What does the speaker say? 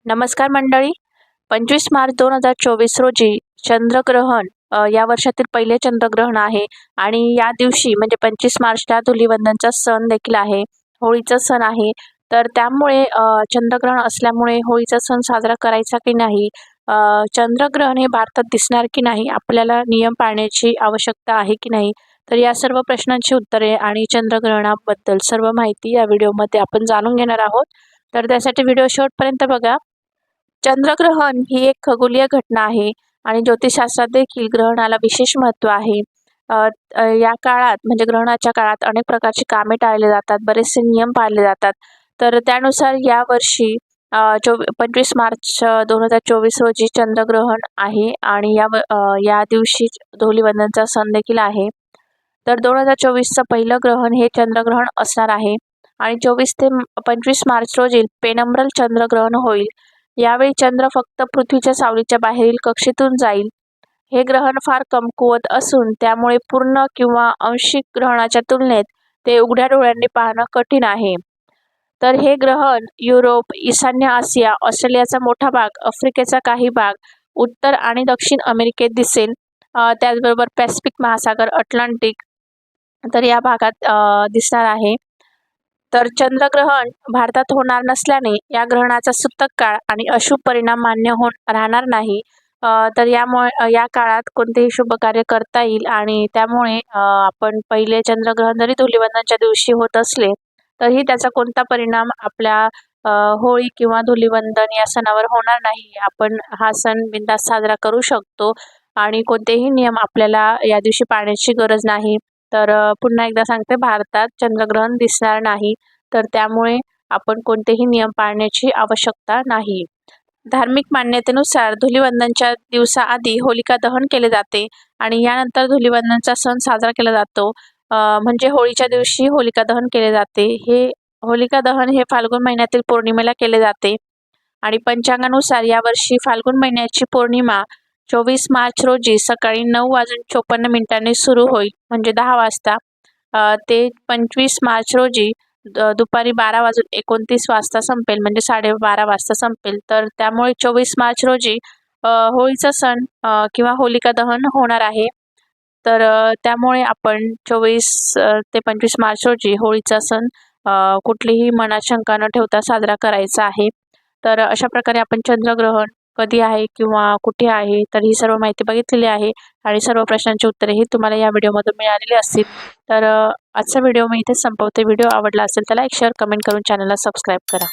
नमस्कार मंडळी. 25 मार्च 2024 रोजी चंद्रग्रहण या वर्षातील पहिले चंद्रग्रहण आहे आणि या दिवशी म्हणजे 25 मार्चला धुलीवंदनचा सण देखील आहे, होळीचा सण आहे. तर त्यामुळे चंद्रग्रहण असल्यामुळे होळीचा सण साजरा करायचा की नाही, चंद्रग्रहण हे भारतात दिसणार की नाही, आपल्याला नियम पाळण्याची आवश्यकता आहे की नाही, तर या सर्व प्रश्नांची उत्तरे आणि चंद्रग्रहणाबद्दल सर्व माहिती या व्हिडिओमध्ये आपण जाणून घेणार आहोत. तर त्यासाठी व्हिडिओ शेवटपर्यंत बघा. चंद्रग्रहण ही एक खगोलीय घटना आहे आणि ज्योतिषशास्त्रात देखील ग्रहणाला विशेष महत्त्व आहे. अ, अ, या काळात म्हणजे ग्रहणाच्या काळात अनेक प्रकारची कामे टाळली जातात, बरेचसे नियम पाळले जातात. तर त्यानुसार यावर्षी 25 मार्च 2024 रोजी चंद्रग्रहण आहे आणि या दिवशी धुलीवंदनचा सण देखील आहे. तर 2024चं पहिलं ग्रहण हे चंद्रग्रहण असणार आहे आणि 24 ते 25 मार्च रोजी पेनम्ब्रल चंद्रग्रहण होईल. यावेळी चंद्र फक्त पृथ्वीच्या सावलीच्या बाहेरील कक्षेतून जाईल. हे ग्रहण फार कमकुवत असून त्यामुळे पूर्ण किंवा आंशिक ग्रहणाच्या तुलनेत ते उघड्या डोळ्यांनी पाहणं कठीण आहे. तर हे ग्रहण युरोप, ईशान्य आशिया, ऑस्ट्रेलियाचा मोठा भाग, आफ्रिकेचा काही भाग, उत्तर आणि दक्षिण अमेरिकेत दिसेल. त्याचबरोबर पॅसिफिक महासागर, अटलांटिक तर या भागात दिसणार आहे. तर चंद्रग्रहण भारतात होणार नसल्याने या ग्रहणाचा सूतक काळ आणि अशुभ परिणाम मान्य राहणार नाही. तर यामुळे या काळात कोणतेही शुभ कार्य करता येईल आणि त्यामुळे आपण पहिले चंद्रग्रहण जरी धुलीवंदनच्या दिवशी होत असले तरीही त्याचा कोणता परिणाम आपल्या होळी किंवा धुलीवंदन या सणावर होणार नाही. आपण हा सण बिनधास्त साजरा करू शकतो आणि कोणतेही नियम आपल्याला या दिवशी पाळण्याची गरज नाही. तर पुन्हा एकदा सांगते, भारतात चंद्रग्रहण दिसणार नाही, तर त्यामुळे आपण कोणतेही नियम पाळण्याची आवश्यकता नाही. धार्मिक मान्यतेनुसार धुलीवंदनच्या दिवसाआधी होलिका दहन केले जाते आणि यानंतर धुलीवंदनचा सण साजरा केला जातो. म्हणजे होळीच्या दिवशी होलिका दहन केले जाते. हे होलिका दहन हे फाल्गुन महिन्यातील पौर्णिमेला केले जाते आणि पंचांगानुसार यावर्षी फाल्गुन महिन्याची पौर्णिमा 24 मार्च रोजी सकाळी 9:54 सुरू होईल, म्हणजे 10 वाजता, ते 25 मार्च रोजी दुपारी 12:29 संपेल, म्हणजे 12:30 वाजता संपेल. तर त्यामुळे 24 मार्च रोजी होळीचा सण किंवा होलिका दहन होणार आहे. तर त्यामुळे आपण 24 ते 25 मार्च रोजी होळीचा सण कुठलीही मनात शंका न ठेवता साजरा करायचा आहे. तर अशा प्रकारे आपण चंद्रग्रहण कधी आहे किंवा कुठे आहे, तर ही सर्व माहिती बघितलेली आहे आणि सर्व प्रश्नांची उत्तरेही तुम्हाला या व्हिडिओमधून मिळालेली असतील. तर आजचा व्हिडिओ मी इथे संपवते. व्हिडिओ आवडला असेल तर लाईक, शेअर, कमेंट करून चॅनलला सबस्क्राईब करा.